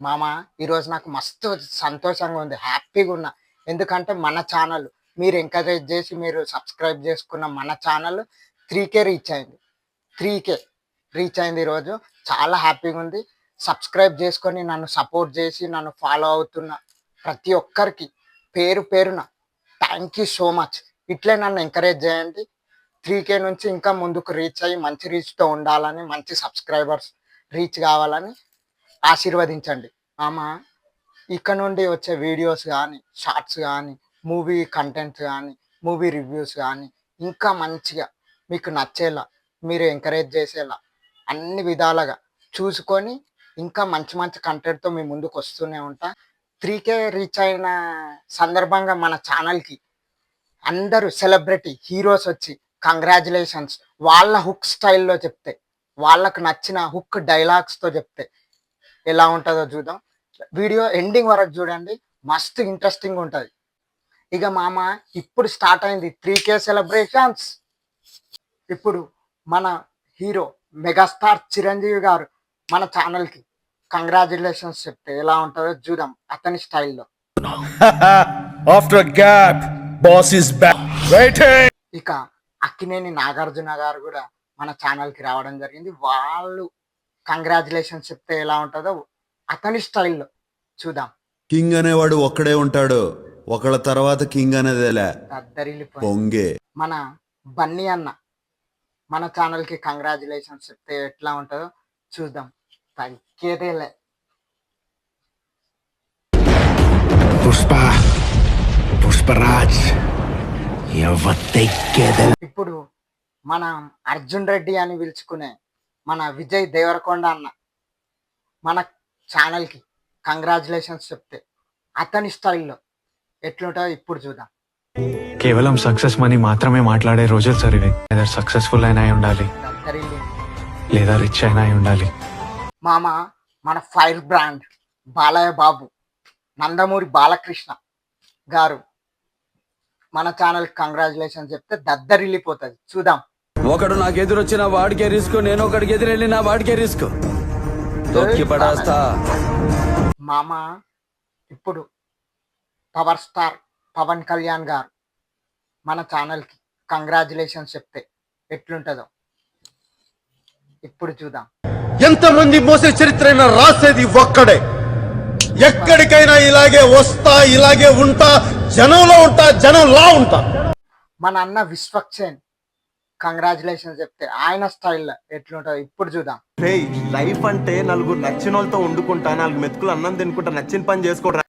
మామ ఈరోజు నాకు మస్తు సంతోషంగా ఉంది, హ్యాపీగా ఉన్నా. ఎందుకంటే మన ఛానల్ మీరు ఎంకరేజ్ చేసి మీరు సబ్స్క్రైబ్ చేసుకున్న మన ఛానల్ 3K రీచ్ అయింది. 3K రీచ్ అయింది ఈరోజు. చాలా హ్యాపీగా ఉంది. సబ్స్క్రైబ్ చేసుకొని నన్ను సపోర్ట్ చేసి నన్ను ఫాలో అవుతున్న ప్రతి ఒక్కరికి పేరు పేరున థ్యాంక్ యూ సో మచ్. ఇట్లే నన్ను ఎంకరేజ్ చేయండి. 3K నుంచి ఇంకా ముందుకు రీచ్ అయ్యి మంచి రీచ్తో ఉండాలని, మంచి సబ్స్క్రైబర్స్ రీచ్ కావాలని ఆశీర్వదించండి. ఆమ ఇక్కడ నుండి వచ్చే వీడియోస్ కానీ, షార్ట్స్ కానీ, మూవీ కంటెంట్స్ కానీ, మూవీ రివ్యూస్ కానీ ఇంకా మంచిగా మీకు నచ్చేలా, మీరు ఎంకరేజ్ చేసేలా అన్ని విధాలుగా చూసుకొని ఇంకా మంచి మంచి కంటెంట్తో మీ ముందుకు వస్తూనే ఉంటా. 3K రీచ్ అయిన సందర్భంగా మన ఛానల్కి అందరూ సెలబ్రిటీ హీరోస్ వచ్చి కంగ్రాచులేషన్స్ వాళ్ళ హుక్ స్టైల్లో చెప్తే, వాళ్ళకు నచ్చిన హుక్ డైలాగ్స్తో చెప్తే ఎలా ఉంటుందో చూద్దాం. వీడియో ఎండింగ్ వరకు చూడండి, మస్తు ఇంట్రెస్టింగ్ ఉంటుంది. ఇక మామ ఇప్పుడు స్టార్ట్ అయింది 3K సెలబ్రేషన్స్. ఇప్పుడు మన హీరో మెగాస్టార్ చిరంజీవి గారు మన ఛానల్కి కంగ్రాచులేషన్స్ చెప్తే ఎలా ఉంటుందో చూద్దాం అతని స్టైల్లో. After a gap, boss is back. Waiting. ఇక అక్కినేని నాగార్జున గారు కూడా మన ఛానల్కి రావడం జరిగింది. వాళ్ళు కంగ్రాచులేషన్స్ చెప్తే ఎలా ఉంటుందో అతని స్టైల్లో చూద్దాం. కింగ్ అనేవాడు ఒక్కడే ఉంటాడు, ఒకళ్ళ తర్వాత కింగ్ అనేదేలే పొంగే. మన బన్నీ అన్న మన ఛానల్కి కంగ్రాచులేషన్స్ చెప్తే ఎట్లా ఉంటుందో చూద్దాం. తగ్గేదేలే. పుష్పరాజ్ ఇప్పుడు మన అర్జున్ రెడ్డి అని పిలుచుకునే మన విజయ్ దేవరకొండ అన్న మన ఛానల్కి కంగ్రాచులేషన్స్ చెప్తే అతని స్టైల్లో ఎట్లుంటుందో ఇప్పుడు చూద్దాం. కేవలం సక్సెస్ మనీ మాత్రమే మాట్లాడే రోజులు సరివి. లేదా సక్సెస్ఫుల్ అయినా అయి ఉండాలి, లేదా రిచ్ అయినా అయి ఉండాలి. మామ మన ఫైర్ బ్రాండ్ బాలయ్య బాబు నందమూరి బాలకృష్ణ గారు మన ఛానల్కి కంగ్రాచులేషన్స్ చెప్తే దద్దరిల్లిపోతుంది. చూద్దాం. ఒకడు నాకు ఎదురొచ్చిన వాడికే రిస్క్, నేను ఒకడికి ఎదురెళ్ళిన వాడికే రిస్క్. తొక్కి పడేస్తా. మామ ఇప్పుడు పవర్ స్టార్ పవన్ కళ్యాణ్ గారు మన ఛానల్కి కంగ్రాచులేషన్స్ చెప్తే ఎట్లుంటుందో ఇప్పుడు చూద్దాం. ఎంతమంది మోసే చరిత్ర రాసేది ఒక్కడే. ఎక్కడికైనా ఇలాగే వస్తా, ఇలాగే ఉంటా, జనంలో ఉంటా, జనంలా ఉంటా. మన అన్న విశ్వక్సేన్ కంగ్రాచులేషన్స్ చెప్తే ఆయన స్టైల్లో ఎట్లుంటుందో ఇప్పుడు చూద్దాం. లైఫ్ అంటే నలుగురు నచ్చిన వాళ్ళతో వండుకుంటా, 4 మెతుకులు అన్నం తినుకుంటా, నచ్చిన పని చేసుకోవడం.